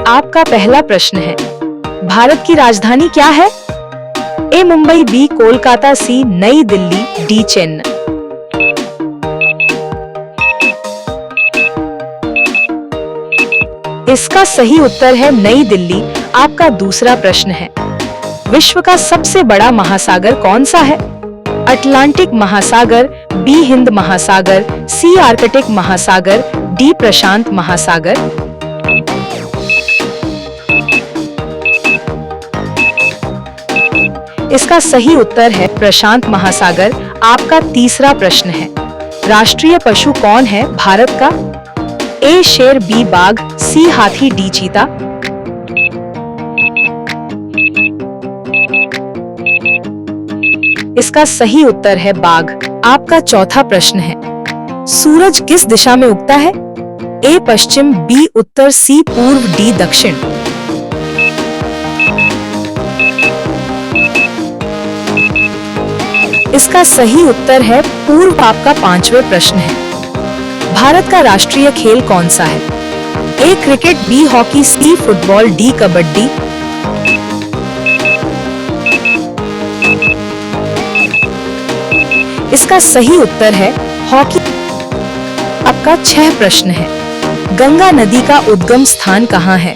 आपका पहला प्रश्न है, भारत की राजधानी क्या है? ए मुंबई, बी कोलकाता, सी नई दिल्ली, डी चेन्नई। इसका सही उत्तर है नई दिल्ली। आपका दूसरा प्रश्न है, विश्व का सबसे बड़ा महासागर कौन सा है? अटलांटिक महासागर, बी हिंद महासागर, सी आर्कटिक महासागर, डी प्रशांत महासागर। इसका सही उत्तर है प्रशांत महासागर। आपका तीसरा प्रश्न है, राष्ट्रीय पशु कौन है भारत का? ए शेर, बी बाघ, सी हाथी, डी चीता। इसका सही उत्तर है बाघ। आपका चौथा प्रश्न है, सूरज किस दिशा में उगता है? ए पश्चिम, बी उत्तर, सी पूर्व, डी दक्षिण। इसका सही उत्तर है पूर्व। आपका पांचवें प्रश्न है, भारत का राष्ट्रीय खेल कौन सा है? A cricket, B hockey, C football, D kabaddi. इसका सही उत्तर है हॉकी। आपका 6 प्रश्न है, गंगा नदी का उद्गम स्थान कहाँ है?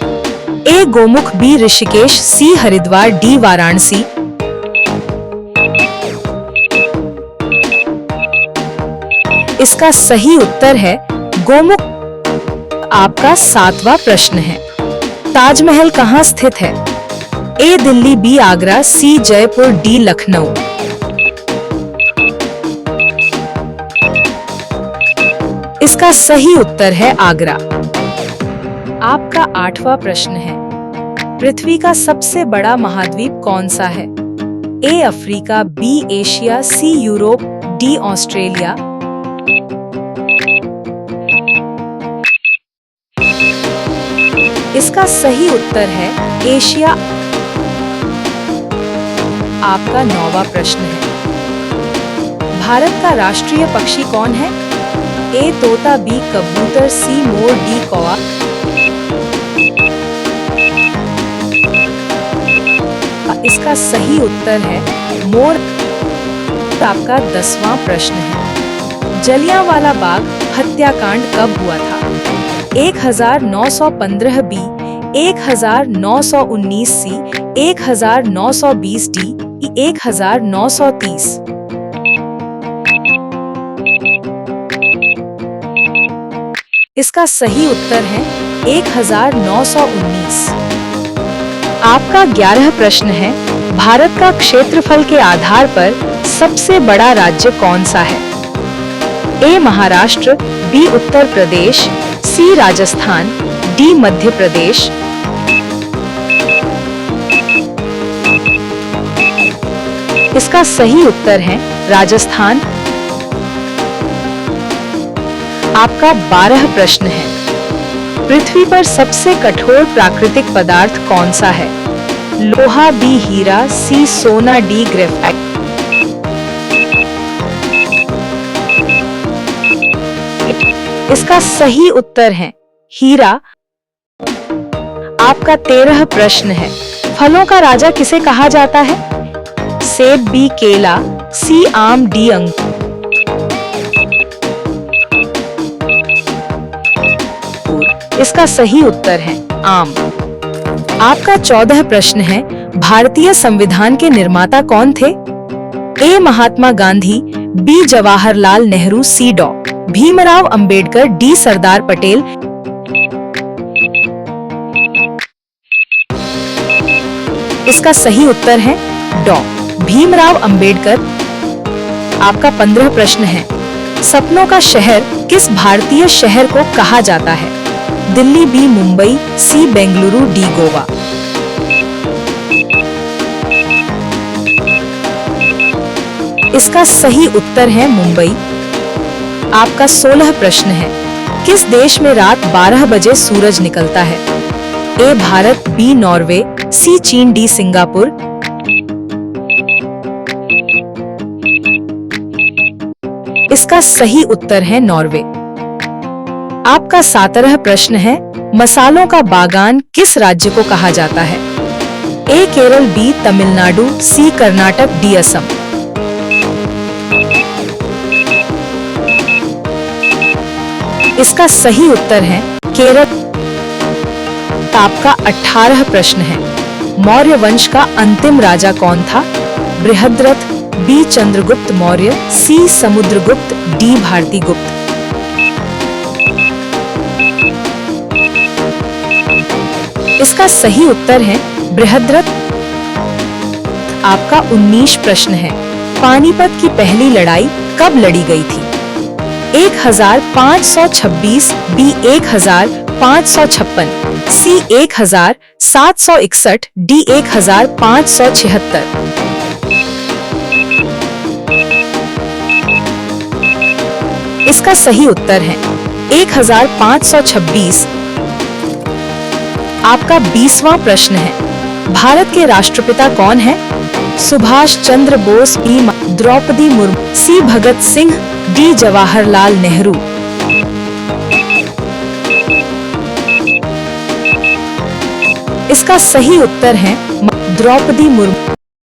ए गोमुख, बी ऋषिकेश, सी हरिद्वार, डी वाराणसी। इसका सही उत्तर है गोमुख। आपका 7वां प्रश्न है, ताजमहल कहाँ स्थित है? ए दिल्ली, बी आगरा, सी जयपुर, डी लखनऊ। इसका सही उत्तर है आगरा। आपका 8वां प्रश्न है, पृथ्वी का सबसे बड़ा महाद्वीप कौन सा है? A Africa, B Asia, C Europe, D Australia. इसका सही उत्तर है एशिया। आपका 9वां प्रश्न है, भारत का राष्ट्रीय पक्षी कौन है? ए तोता, बी कबूतर, सी मोर, डी कौवा। इसका सही उत्तर है मोर। आपका 10वां प्रश्न है, जलियांवाला बाग हत्याकांड कब हुआ था? 1915, बी 1919, सी 1920, डी 1930। इसका सही उत्तर है 1919। आपका 11 प्रश्न है, भारत का क्षेत्रफल के आधार पर सबसे बड़ा राज्य कौन सा है? ए महाराष्ट्र, बी उत्तर प्रदेश, सी राजस्थान, डी मध्य प्रदेश। इसका सही उत्तर है राजस्थान। आपका 12 प्रश्न है, पृथ्वी पर सबसे कठोर प्राकृतिक पदार्थ कौन सा है? लोहा, बी हीरा, सी सोना, डी ग्रेफाइट। इसका सही उत्तर है हीरा। आपका 13 प्रश्न है, फलों का राजा किसे कहा जाता है? सेब, बी केला, सी आम, डी अंगूर। इसका सही उत्तर है आम। आपका 14 प्रश्न है, भारतीय संविधान के निर्माता कौन थे? ए महात्मा गांधी, बी जवाहरलाल नेहरू, सी डॉ भीमराव अंबेडकर, डी सरदार पटेल। इसका सही उत्तर है डॉ भीमराव अंबेडकर। आपका 15 प्रश्न है, सपनों का शहर किस भारतीय शहर को कहा जाता है? दिल्ली, बी मुंबई, सी बेंगलुरु, डी गोवा। इसका सही उत्तर है मुंबई। आपका 16 प्रश्न है, किस देश में रात 12 बजे सूरज निकलता है? ए भारत, बी नॉर्वे, सी चीन, डी सिंगापुर। इसका सही उत्तर है नॉर्वे। आपका 17 प्रश्न है, मसालों का बागान किस राज्य को कहा जाता है? ए केरल, बी तमिलनाडु, सी कर्नाटक, डी असम। इसका सही उत्तर है केरल। आपका 18 प्रश्न है। मौर्य वंश का अंतिम राजा कौन था? बृहद्रथ, बी चंद्रगुप्त मौर्य, सी समुद्रगुप्त, डी भारती गुप्त। इसका सही उत्तर है बृहद्रथ। आपका 19 प्रश्न है। पानीपत की पहली लड़ाई कब लड़ी गई थी? 1526, बी 1556, सी 1761, डी 1576। इसका सही उत्तर है 1526। आपका 20वां प्रश्न है। भारत के राष्ट्रपिता कौन है? सुभाष चंद्र बोस, बी द्रौपदी मुर्मू, सी भगत सिंह, डी जवाहरलाल नेहरू। इसका सही उत्तर है द्रौपदी मुर्मू।